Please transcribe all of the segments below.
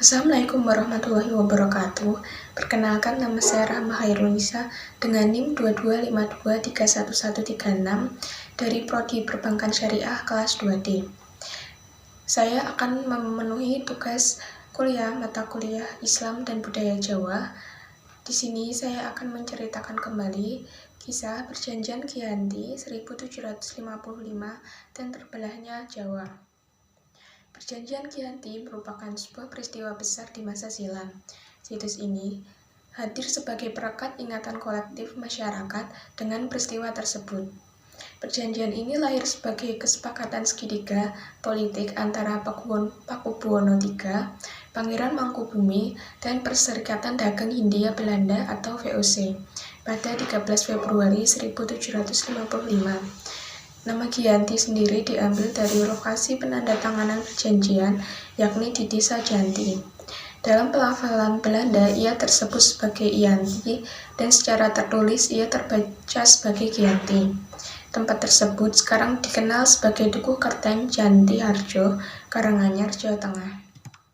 Assalamualaikum warahmatullahi wabarakatuh. Perkenalkan, nama saya Rahma Hairunisa dengan NIM 2252311136 dari Prodi Perbankan Syariah kelas 2D. Saya akan memenuhi tugas kuliah mata kuliah Islam dan Budaya Jawa. Di sini saya akan menceritakan kembali kisah Perjanjian Giyanti 1755 dan terbelahnya Jawa. Perjanjian Giyanti merupakan sebuah peristiwa besar di masa silam. Situs ini hadir sebagai perekat ingatan kolektif masyarakat dengan peristiwa tersebut. Perjanjian ini lahir sebagai kesepakatan segitiga politik antara Pakubuwono III, Pangeran Mangkubumi, dan Perserikatan Dagang Hindia Belanda atau VOC pada 13 Februari 1755. Nama Giyanti sendiri diambil dari lokasi penandatanganan perjanjian, yakni di Desa Janti. Dalam pelafalan Belanda, ia tersebut sebagai Ianti, dan secara tertulis ia terbaca sebagai Giyanti. Tempat tersebut sekarang dikenal sebagai Dukuh Kerteng, Janti Harjo, Karanganyar, Jawa Tengah.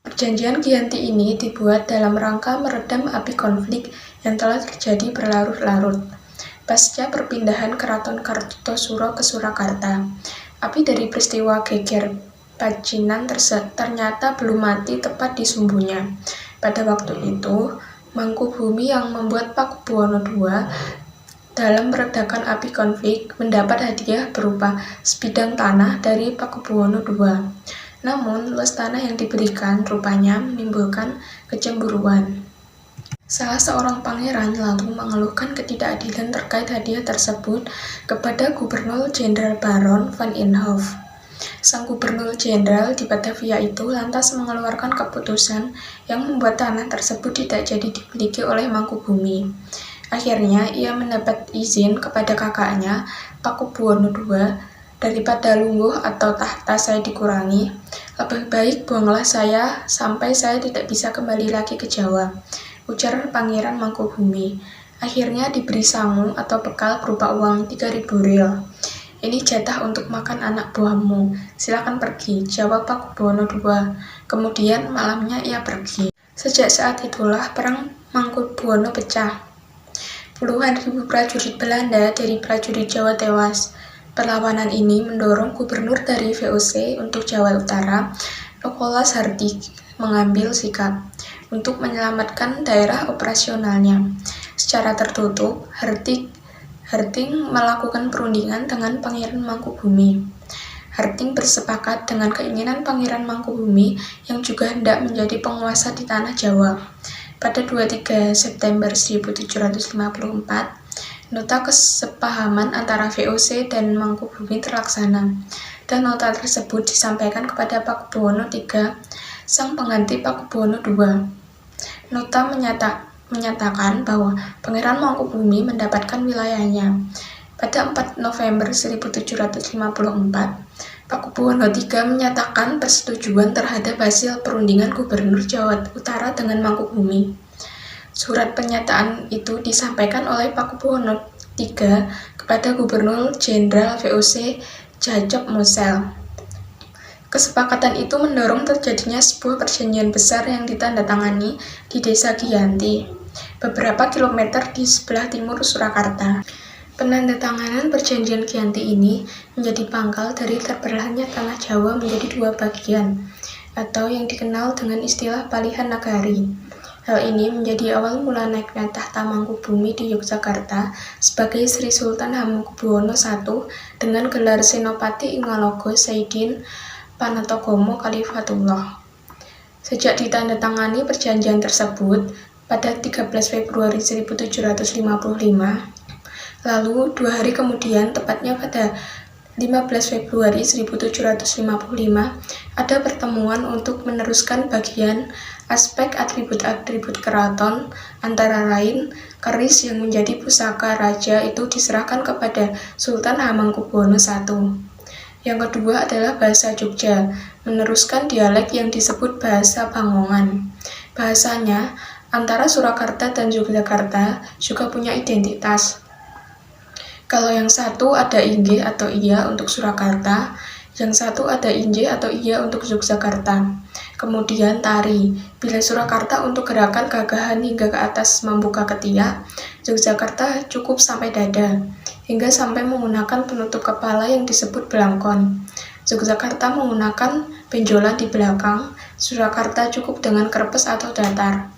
Perjanjian Giyanti ini dibuat dalam rangka meredam api konflik yang telah terjadi berlarut-larut pasca perpindahan Keraton Kartosuro ke Surakarta. Api dari peristiwa geger Pacinan ternyata belum mati tepat di sumbunya. Pada waktu itu, Mangkubumi yang membuat Pakubuwono II dalam meredakan api konflik mendapat hadiah berupa sebidang tanah dari Pakubuwono II. Namun, luas tanah yang diberikan rupanya menimbulkan kecemburuan. Salah seorang pangeran lalu mengeluhkan ketidakadilan terkait hadiah tersebut kepada Gubernur Jenderal Baron van Inhofe. Sang Gubernur Jenderal di Batavia itu lantas mengeluarkan keputusan yang membuat tanah tersebut tidak jadi dimiliki oleh Mangkubumi. Akhirnya ia mendapat izin kepada kakaknya, Pakubuwono II, daripada lungguh atau tahta saya dikurangi, lebih baik buanglah saya sampai saya tidak bisa kembali lagi ke Jawa, ujar Pangeran Mangkubumi. Akhirnya diberi sangu atau bekal berupa uang 3.000 rial. Ini jatah untuk makan anak buahmu, silakan pergi, jawab Pakubuwono II. Kemudian malamnya ia pergi. Sejak saat itulah perang Mangkubwono pecah. Puluhan ribu prajurit Belanda dari prajurit Jawa tewas. Perlawanan ini mendorong gubernur dari VOC untuk Jawa Utara, Nicholas Hartig, mengambil sikap untuk menyelamatkan daerah operasionalnya. Secara tertutup, Harting melakukan perundingan dengan Pangeran Mangkubumi. Harting bersepakat dengan keinginan Pangeran Mangkubumi yang juga hendak menjadi penguasa di tanah Jawa. Pada 23 September 1754, nota kesepahaman antara VOC dan Mangkubumi terlaksana, dan nota tersebut disampaikan kepada Pakubuwono III, sang pengganti Pakubuwono II. Nota menyatakan bahwa Pangeran Mangkubumi mendapatkan wilayahnya. Pada 4 November 1754, Pakubuwono III menyatakan persetujuan terhadap hasil perundingan Gubernur Jawa Utara dengan Mangkubumi. Surat pernyataan itu disampaikan oleh Pakubuwono III kepada Gubernur Jenderal VOC Jacob Mosel. Kesepakatan itu mendorong terjadinya sebuah perjanjian besar yang ditandatangani di Desa Giyanti, beberapa kilometer di sebelah timur Surakarta. Penandatanganan perjanjian Giyanti ini menjadi pangkal dari terbelahnya tanah Jawa menjadi dua bagian, atau yang dikenal dengan istilah Palihan Nagari. Hal ini menjadi awal mula naiknya tahta Mangkubumi di Yogyakarta sebagai Sri Sultan Hamengkubuwono I dengan gelar Senopati Ingalogo Saidin Panatogomo Khalifatullah. Sejak ditandatangani perjanjian tersebut pada 13 Februari 1755, lalu 2 hari kemudian, tepatnya pada 15 Februari 1755, ada pertemuan untuk meneruskan bagian aspek atribut-atribut keraton, antara lain keris yang menjadi pusaka raja itu diserahkan kepada Sultan Hamengkubuwono I. Yang kedua adalah bahasa Jogja, meneruskan dialek yang disebut bahasa Bangongan. Bahasanya, antara Surakarta dan Yogyakarta juga punya identitas. Kalau yang satu ada inggih atau iya untuk Surakarta, yang satu ada injih atau iya untuk Yogyakarta. Kemudian tari. Bila Surakarta untuk gerakan gagahan hingga ke atas membuka ketiak, Yogyakarta cukup sampai dada, hingga sampai menggunakan penutup kepala yang disebut belangkon. Yogyakarta menggunakan benjolan di belakang, Surakarta cukup dengan krepes atau datar.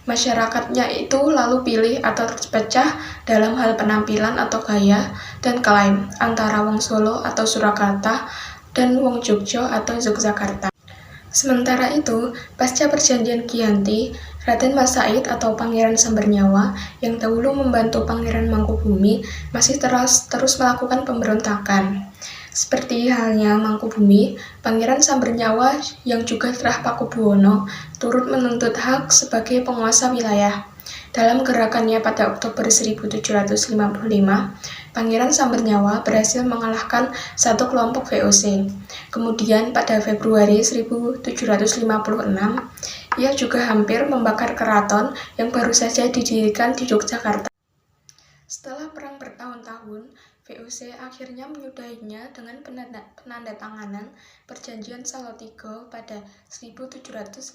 Masyarakatnya itu lalu pilih atau terpecah dalam hal penampilan atau gaya dan klaim antara wong Solo atau Surakarta dan wong Jogja atau Yogyakarta. Sementara itu, pasca perjanjian Giyanti, Raden Mas Said atau Pangeran Sambernyawa yang dahulu membantu Pangeran Mangkubumi masih terus melakukan pemberontakan. Seperti halnya Mangkubumi, Pangeran Sambernyawa yang juga Trah Pakubuwono turut menuntut hak sebagai penguasa wilayah. Dalam gerakannya pada Oktober 1755, Pangeran Sambernyawa berhasil mengalahkan satu kelompok VOC. Kemudian pada Februari 1756, ia juga hampir membakar keraton yang baru saja didirikan di Yogyakarta. Setelah perang bertahun-tahun, VOC akhirnya menyudahinya dengan penandatanganan Perjanjian Salatiga pada 1757.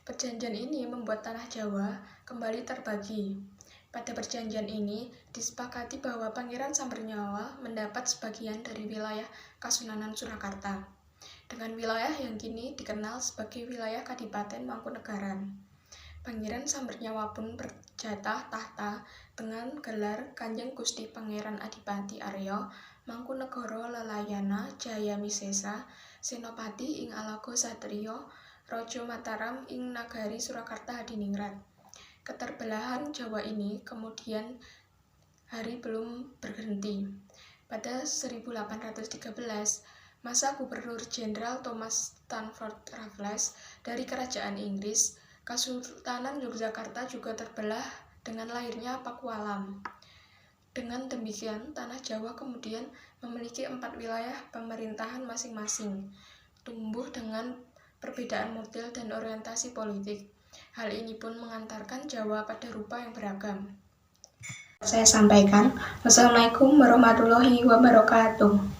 Perjanjian ini membuat tanah Jawa kembali terbagi. Pada perjanjian ini disepakati bahwa Pangeran Sambernyawa mendapat sebagian dari wilayah Kasunanan Surakarta, dengan wilayah yang kini dikenal sebagai wilayah Kadipaten Mangkunegaran. Pangeran Sambernyawa pun berjatah tahta dengan gelar Kanjeng Gusti Pangeran Adipati Arya Mangkunegara Lelayana Jaya Misesa Senopati ing Alaga Satriya Raja Mataram ing Nagari Surakarta Hadiningrat. Keterbelahan Jawa ini kemudian hari belum berhenti. Pada 1813, masa Gubernur Jenderal Thomas Stamford Raffles dari Kerajaan Inggris, Kesultanan Yogyakarta juga terbelah dengan lahirnya Pakualam. Dengan demikian, tanah Jawa kemudian memiliki 4 wilayah pemerintahan masing-masing, tumbuh dengan perbedaan model dan orientasi politik. Hal ini pun mengantarkan Jawa pada rupa yang beragam. Saya sampaikan, wassalamualaikum warahmatullahi wabarakatuh.